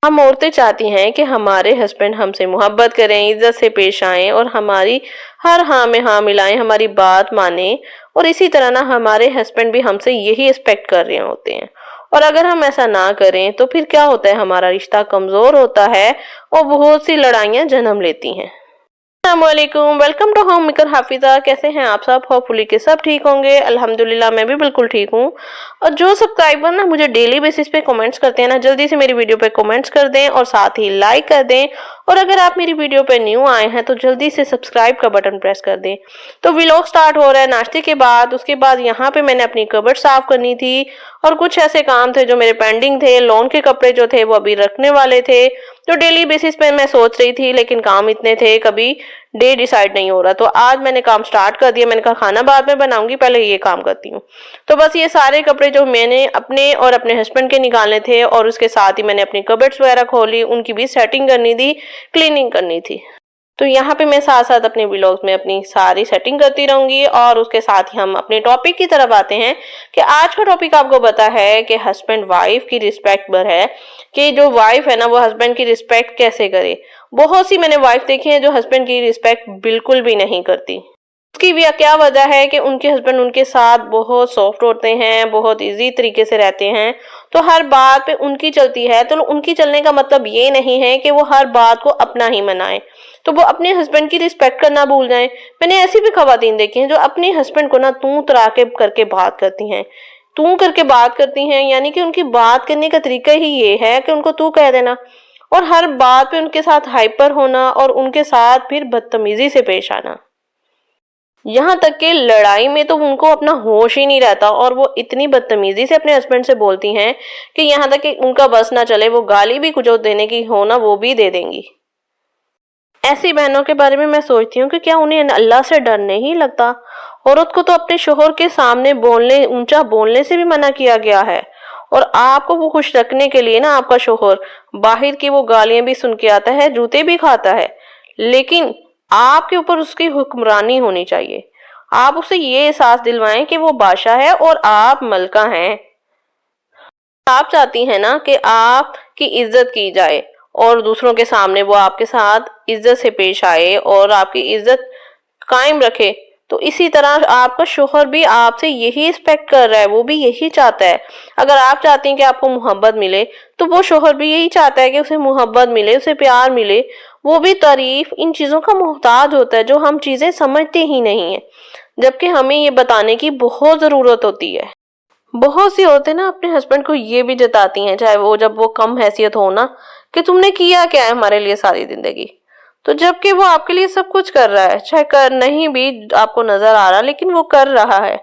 ہم عورتیں چاہتی ہیں کہ ہمارے ہسبینڈ ہم سے محبت کریں، عزت سے پیش آئیں اور ہماری ہر ہاں میں ہاں ملائیں، ہماری بات مانیں، اور اسی طرح نہ ہمارے ہسبینڈ بھی ہم سے یہی ایکسپیکٹ کر رہے ہوتے ہیں۔ اور اگر ہم ایسا نہ کریں تو پھر کیا ہوتا ہے، ہمارا رشتہ کمزور ہوتا ہے اور بہت سی لڑائیاں جنم لیتی ہیں۔ السلام علیکم، ویلکم ٹو ہوم میکر حافظہ۔ کیسے ہیں آپ سب؟ ہوپ فلی کے سب ٹھیک ہوں گے۔ الحمدللہ میں بھی بالکل ٹھیک ہوں۔ اور جو سبسکرائبر نا مجھے ڈیلی بیسس پہ کمنٹس کرتے ہیں نا، جلدی سے میری ویڈیو پہ کمنٹس کر دیں اور ساتھ ہی لائک کر دیں، اور اگر آپ میری ویڈیو پہ نیو آئے ہیں تو جلدی سے سبسکرائب کا بٹن پریس کر دیں۔ تو ویلوگ سٹارٹ ہو رہا ہے ناشتے کے بعد۔ اس کے بعد یہاں پہ میں نے اپنی کبڈ صاف کرنی تھی اور کچھ ایسے کام تھے جو میرے پینڈنگ تھے۔ لون کے کپڑے جو تھے وہ ابھی رکھنے والے تھے، جو ڈیلی بیسس پہ میں سوچ رہی تھی، لیکن کام اتنے تھے کبھی ڈے ڈیسائیڈ نہیں ہو رہا۔ تو آج میں نے کام سٹارٹ کر دیا۔ میں نے کہا کھانا بعد میں بناؤں گی، پہلے یہ کام کرتی ہوں۔ تو بس یہ سارے کپڑے جو میں نے اپنے اور اپنے ہسبینڈ کے نکالنے تھے، اور اس کے ساتھ ہی میں نے اپنی کبڈز وغیرہ کھولی، ان کی بھی سیٹنگ کرنی تھی، کلیننگ کرنی تھی۔ تو یہاں پہ میں ساتھ ساتھ اپنے ویلوگز میں اپنی ساری سیٹنگ کرتی رہوں گی، اور اس کے ساتھ ہی ہم اپنے ٹاپک کی طرف آتے ہیں کہ آج کا ٹاپک آپ کو پتا ہے کہ ہسبینڈ وائف کی رسپیکٹ پر ہے، کہ جو وائف ہے نا وہ ہسبینڈ کی رسپیکٹ کیسے کرے۔ بہت سی میں نے وائف دیکھی ہیں جو ہسبینڈ کی رسپیکٹ بالکل بھی نہیں کرتی۔ اس کی بھی کیا وجہ ہے کہ ان کے ہسبینڈ ان کے ساتھ بہت سافٹ ہوتے ہیں، بہت ایزی طریقے سے رہتے ہیں، تو ہر بات پہ ان کی چلتی ہے۔ تو ان کی چلنے کا مطلب یہ نہیں ہے کہ وہ ہر بات کو اپنا ہی منائیں، تو وہ اپنے ہسبینڈ کی رسپیکٹ کرنا بھول جائیں۔ میں نے ایسی بھی خواتین دیکھی ہیں جو اپنے ہسبینڈ کو نا تو تراکب کر کے بات کرتی ہیں، تو کر کے بات کرتی ہیں، یعنی کہ ان کی بات کرنے کا طریقہ ہی یہ ہے کہ ان کو تو کہہ دینا، اور ہر بات پہ ان کے ساتھ ہائپر ہونا، اور ان کے ساتھ پھر بدتمیزی سے پیش آنا۔ یہاں تک کہ لڑائی میں تو ان کو اپنا ہوش ہی نہیں رہتا، اور وہ اتنی بدتمیزی سے اپنے ہسبینڈ سے بولتی ہیں کہ یہاں تک کہ ان کا بس نہ چلے، وہ گالی بھی کچھ دینے کی ہو نا وہ بھی دے دیں گی۔ ایسی بہنوں کے بارے میں سوچتی ہوں کہ کیا انہیں اللہ سے ڈر نہیں لگتا؟ عورت کو تو اپنے شوہر کے سامنے اونچا بولنے سے بھی منع کیا گیا ہے، اور آپ کو وہ خوش رکھنے کے لیے نا آپ کا شوہر باہر کی وہ گالیاں بھی سن کے آتا ہے، جوتے بھی کھاتا ہے، لیکن آپ کے اوپر اس کی حکمرانی ہونی چاہیے۔ آپ اسے یہ احساس دلوائیں کہ وہ بادشاہ ہے اور آپ ملکہ ہیں۔ آپ چاہتی ہیں نا کہ آپ کی عزت کی جائے اور دوسروں کے سامنے وہ آپ کے ساتھ عزت سے پیش آئے اور آپ کی عزت قائم رکھے، تو اسی طرح آپ کا شوہر بھی آپ سے یہی ایکسپیکٹ کر رہا ہے، وہ بھی یہی چاہتا ہے۔ اگر آپ چاہتی ہیں کہ آپ کو محبت ملے تو وہ شوہر بھی یہی چاہتا ہے کہ اسے محبت ملے، اسے پیار ملے۔ وہ بھی تعریف، ان چیزوں کا محتاج ہوتا ہے جو ہم چیزیں سمجھتے ہی نہیں ہیں، جبکہ ہمیں یہ بتانے کی بہت ضرورت ہوتی ہے۔ بہت سی عورتیں نا اپنے ہسبینڈ کو یہ بھی جتاتی ہیں، چاہے وہ جب وہ کم حیثیت ہو نا، کہ تم نے کیا کیا ہے ہمارے لیے ساری زندگی، تو جبکہ وہ آپ کے لیے سب کچھ کر رہا ہے، چاہے کر نہیں بھی آپ کو نظر آ رہا، لیکن وہ کر رہا ہے،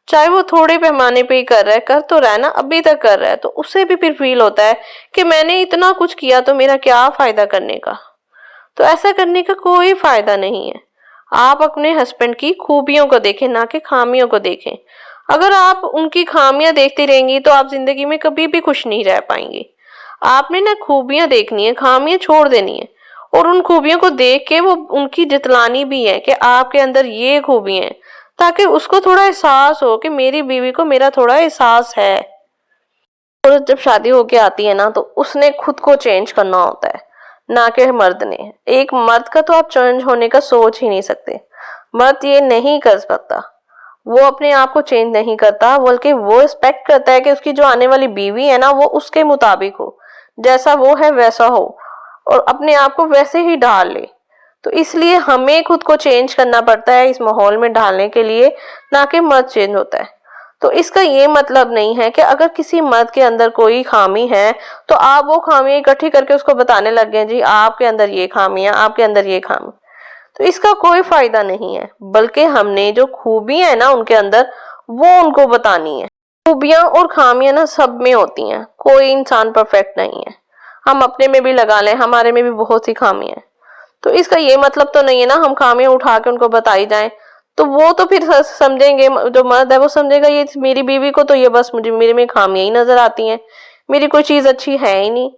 چاہے وہ تھوڑے پیمانے پہ ہی کر رہا ہے، کر تو رہا ہے نا، ابھی تک کر رہا ہے، تو اسے بھی پھر فیل ہوتا ہے کہ میں نے اتنا کچھ کیا تو میرا کیا فائدہ کرنے کا۔ تو ایسا کرنے کا کوئی فائدہ نہیں ہے۔ آپ اپنے ہسبینڈ کی خوبیوں کو دیکھیں، نہ کہ خامیوں کو دیکھیں۔ اگر آپ ان کی خامیاں دیکھتی رہیں گی تو آپ زندگی میں کبھی بھی خوش نہیں رہ پائیں گی۔ آپ نے نا خوبیاں دیکھنی ہے، خامیاں چھوڑ دینی ہے، اور ان خوبیوں کو دیکھ کے وہ ان کی جتلانی بھی ہے کہ آپ کے اندر یہ خوبیاں ہیں، تاکہ اس کو تھوڑا احساس ہو کہ میری بیوی کو میرا تھوڑا احساس ہے۔ اور جب شادی ہو کے آتی ہے نا تو اس نے خود کو چینج کرنا ہوتا ہے، نہ کہ مرد نے۔ ایک مرد کا تو آپ چینج ہونے کا سوچ ہی نہیں سکتے۔ مرد یہ نہیں کر سکتا، وہ اپنے آپ کو چینج نہیں کرتا، بلکہ وہ ایکسپیکٹ کرتا ہے کہ اس کی جو آنے والی بیوی ہے نا وہ اس کے مطابق ہو، جیسا وہ ہے ویسا ہو، اور اپنے آپ کو ویسے ہی ڈھال لے۔ تو اس لیے ہمیں خود کو چینج کرنا پڑتا ہے اس ماحول میں ڈھالنے کے لیے، نہ کہ مرد چینج ہوتا ہے۔ تو اس کا یہ مطلب نہیں ہے کہ اگر کسی مرد کے اندر کوئی خامی ہے تو آپ وہ خامیاں اکٹھی کر کے اس کو بتانے لگ گئے، جی آپ کے اندر یہ خامیاں، آپ کے اندر یہ خامی، تو اس کا کوئی فائدہ نہیں ہے۔ بلکہ ہم نے جو خوبیاں ہیں نا ان کے اندر، وہ ان کو بتانی ہے۔ خوبیاں اور خامیاں نا سب میں ہوتی ہیں، کوئی انسان پرفیکٹ نہیں ہے۔ ہم اپنے میں بھی لگا لیں، ہمارے میں بھی بہت سی خامیاں ہیں، تو اس کا یہ مطلب تو نہیں ہے نا ہم خامیاں اٹھا کے ان کو بتائی جائیں، تو وہ تو پھر سمجھیں گے، جو مرد ہے وہ سمجھے گا یہ میری بیوی کو تو یہ بس میرے میں خامیاں ہی نظر آتی ہیں، میری کوئی چیز اچھی ہے ہی نہیں۔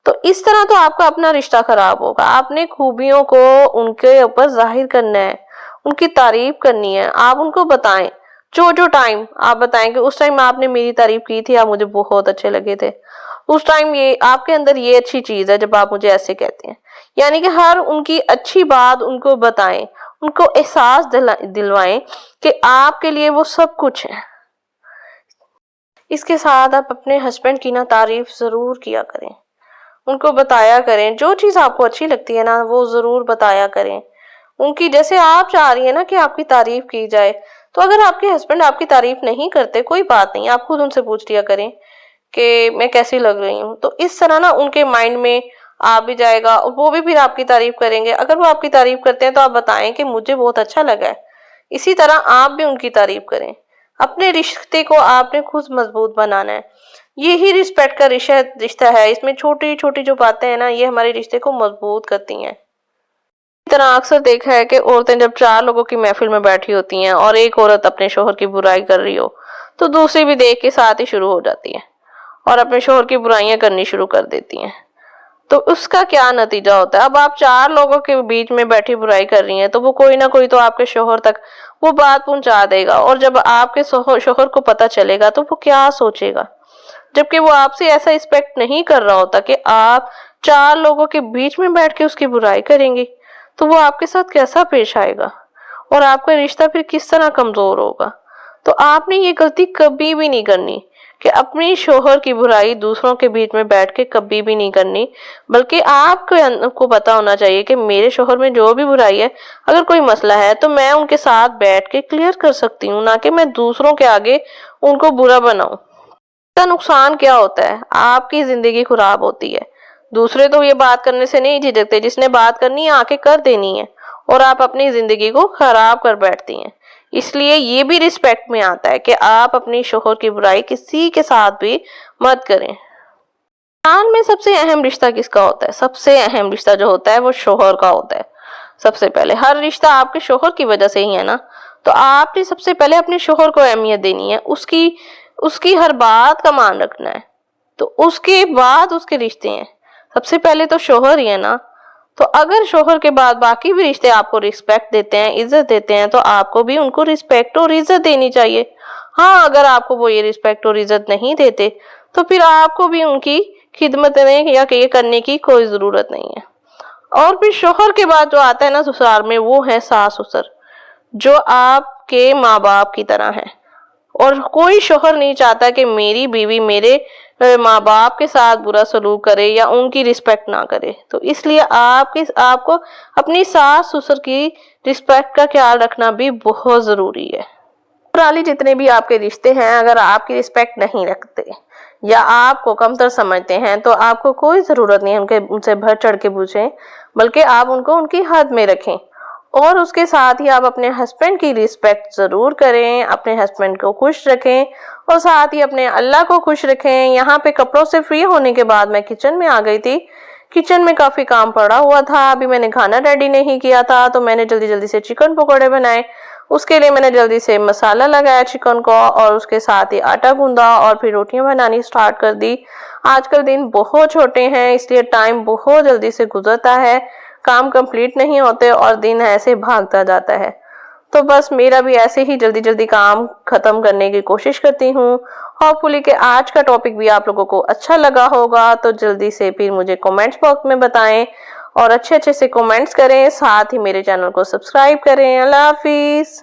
تو اس طرح تو آپ کا اپنا رشتہ خراب ہوگا۔ آپ نے خوبیوں کو ان کے اوپر ظاہر کرنا ہے، ان کی تعریف کرنی ہے، آپ ان کو بتائیں، جو ٹائم آپ بتائیں کہ اس ٹائم آپ نے میری تعریف کی تھی، آپ مجھے بہت اچھے لگے تھے، اس ٹائم یہ آپ کے اندر یہ اچھی چیز ہے جب آپ مجھے ایسے کہتے ہیں، یعنی کہ ہر ان کی اچھی بات ان کو بتائیں، ان کو احساس دلوائیں کہ آپ کے لیے وہ سب کچھ ہے۔ اس کے ساتھ آپ اپنے ہسبینڈ کی تعریف ضرور کیا کریں، ان کو بتایا کریں، جو چیز آپ کو اچھی لگتی ہے وہ ضرور بتایا کریں ان کی، جیسے آپ چاہ رہی ہیں کہ آپ کی تعریف کی جائے۔ تو اگر آپ کے ہسبینڈ آپ کی تعریف نہیں کرتے، کوئی بات نہیں، آپ خود ان سے پوچھ لیا کریں کہ میں کیسی لگ رہی ہوں، تو اس طرح ان کے مائنڈ میں آ بھی جائے گا اور وہ بھی پھر آپ کی تعریف کریں گے۔ اگر وہ آپ کی تعریف کرتے ہیں تو آپ بتائیں کہ مجھے بہت اچھا لگا ہے، اسی طرح آپ بھی ان کی تعریف کریں۔ اپنے رشتے کو آپ نے خود مضبوط بنانا ہے، یہی رسپیکٹ کا رشتہ ہے، اس میں چھوٹی چھوٹی جو باتیں ہیں یہ ہمارے رشتے کو مضبوط کرتی ہیں۔ اس طرح اکثر دیکھا ہے کہ عورتیں جب 4 لوگوں کی محفل میں بیٹھی ہوتی ہیں اور ایک عورت اپنے شوہر کی برائی کر رہی ہو تو دوسری بھی دیکھ کے ساتھ ہی شروع ہو جاتی ہے اور اپنے شوہر کی برائیاں کرنی شروع کر دیتی ہیں۔ تو اس کا کیا نتیجہ ہوتا ہے؟ اب آپ 4 لوگوں کے بیچ میں بیٹھی برائی کر رہی ہیں تو وہ کوئی نہ کوئی تو آپ کے شوہر تک وہ بات پہنچا دے گا، اور جب آپ کے شوہر کو پتہ چلے گا تو وہ کیا سوچے گا، جبکہ وہ آپ سے ایسا ایکسپیکٹ نہیں کر رہا ہوتا کہ آپ 4 لوگوں کے بیچ میں بیٹھ کے اس کی برائی کریں گی، تو وہ آپ کے ساتھ کیسا پیش آئے گا اور آپ کا رشتہ پھر کس طرح کمزور ہوگا۔ تو آپ نے یہ غلطی کبھی بھی نہیں کرنی کہ اپنی شوہر کی برائی دوسروں کے بیچ میں بیٹھ کے کبھی بھی نہیں کرنی، بلکہ آپ کو پتا ہونا چاہیے کہ میرے شوہر میں جو بھی برائی ہے، اگر کوئی مسئلہ ہے تو میں ان کے ساتھ بیٹھ کے کلیئر کر سکتی ہوں، نہ کہ میں دوسروں کے آگے ان کو برا بناؤں۔ اس کا نقصان کیا ہوتا ہے؟ آپ کی زندگی خراب ہوتی ہے۔ دوسرے تو یہ بات کرنے سے نہیں جھجکتے، جس نے بات کرنی ہے آ کے کر دینی ہے، اور آپ اپنی زندگی کو خراب کر بیٹھتی ہیں۔ اس لیے یہ بھی رسپیکٹ میں آتا ہے کہ آپ اپنی شوہر کی برائی کسی کے ساتھ بھی مت کریں۔ خاندان میں سب سے اہم رشتہ کس کا ہوتا ہے؟ سب سے اہم رشتہ جو ہوتا ہے وہ شوہر کا ہوتا ہے۔ سب سے پہلے ہر رشتہ آپ کے شوہر کی وجہ سے ہی ہے تو آپ نے سب سے پہلے اپنے شوہر کو اہمیت دینی ہے، اس کی ہر بات کا مان رکھنا ہے، تو اس کے بعد اس کے رشتے ہیں۔ سب سے پہلے تو شوہر ہی ہے تو اگر شوہر کے بعد باقی بھی رشتے آپ کو رسپیکٹ دیتے ہیں، عزت دیتے ہیں، تو آپ کو بھی ان کو رسپیکٹ اور عزت دینی چاہیے۔ ہاں، اگر آپ کو وہ یہ رسپیکٹ اور عزت نہیں دیتے تو پھر آپ کو بھی ان کی خدمت یا یہ کرنے کی کوئی ضرورت نہیں ہے۔ اور پھر شوہر کے بعد جو آتا ہے سسرال میں، وہ ہے ساس سسر، جو آپ کے ماں باپ کی طرح ہیں، اور کوئی شوہر نہیں چاہتا کہ میری بیوی میرے ماں باپ کے ساتھ برا سلوک کرے یا ان کی رسپیکٹ نہ کرے۔ تو اس لیے آپ کو اپنی ساس سسر کی رسپیکٹ کا خیال رکھنا بھی بہت ضروری ہے۔ پرالی جتنے بھی آپ کے رشتے ہیں، اگر آپ کی رسپیکٹ نہیں رکھتے یا آپ کو کمتر سمجھتے ہیں تو آپ کو کوئی ضرورت نہیں ہے ان سے بڑھ چڑھ کے پوچھیں، بلکہ آپ ان کو ان کی حد میں رکھیں، اور اس کے ساتھ ہی آپ اپنے ہسبینڈ کی رسپیکٹ ضرور کریں، اپنے ہسبینڈ کو خوش رکھیں، اور ساتھ ہی اپنے اللہ کو خوش رکھیں۔ یہاں پہ کپڑوں سے فری ہونے کے بعد میں کچن میں آ گئی تھی۔ کچن میں کافی کام پڑا ہوا تھا، ابھی میں نے کھانا ریڈی نہیں کیا تھا، تو میں نے جلدی سے چکن پکوڑے بنائے۔ اس کے لیے میں نے جلدی سے مسالہ لگایا چکن کو، اور اس کے ساتھ ہی آٹا گوندھا، اور پھر روٹیاں بنانی سٹارٹ کر دی۔ آج کل دن بہت چھوٹے ہیں، اس لیے ٹائم بہت جلدی سے گزرتا ہے، کام کمپلیٹ نہیں ہوتے اور دن ایسے بھاگتا جاتا ہے۔ تو بس میرا بھی ایسے ہی جلدی جلدی کام ختم کرنے کی کوشش کرتی ہوں۔ ہوپ فلی کہ آج کا ٹاپک بھی آپ لوگوں کو اچھا لگا ہوگا، تو جلدی سے پھر مجھے کومنٹس باکس میں بتائیں، اور اچھے سے کومنٹس کریں، ساتھ ہی میرے چینل کو سبسکرائب کریں۔ اللہ حافظ۔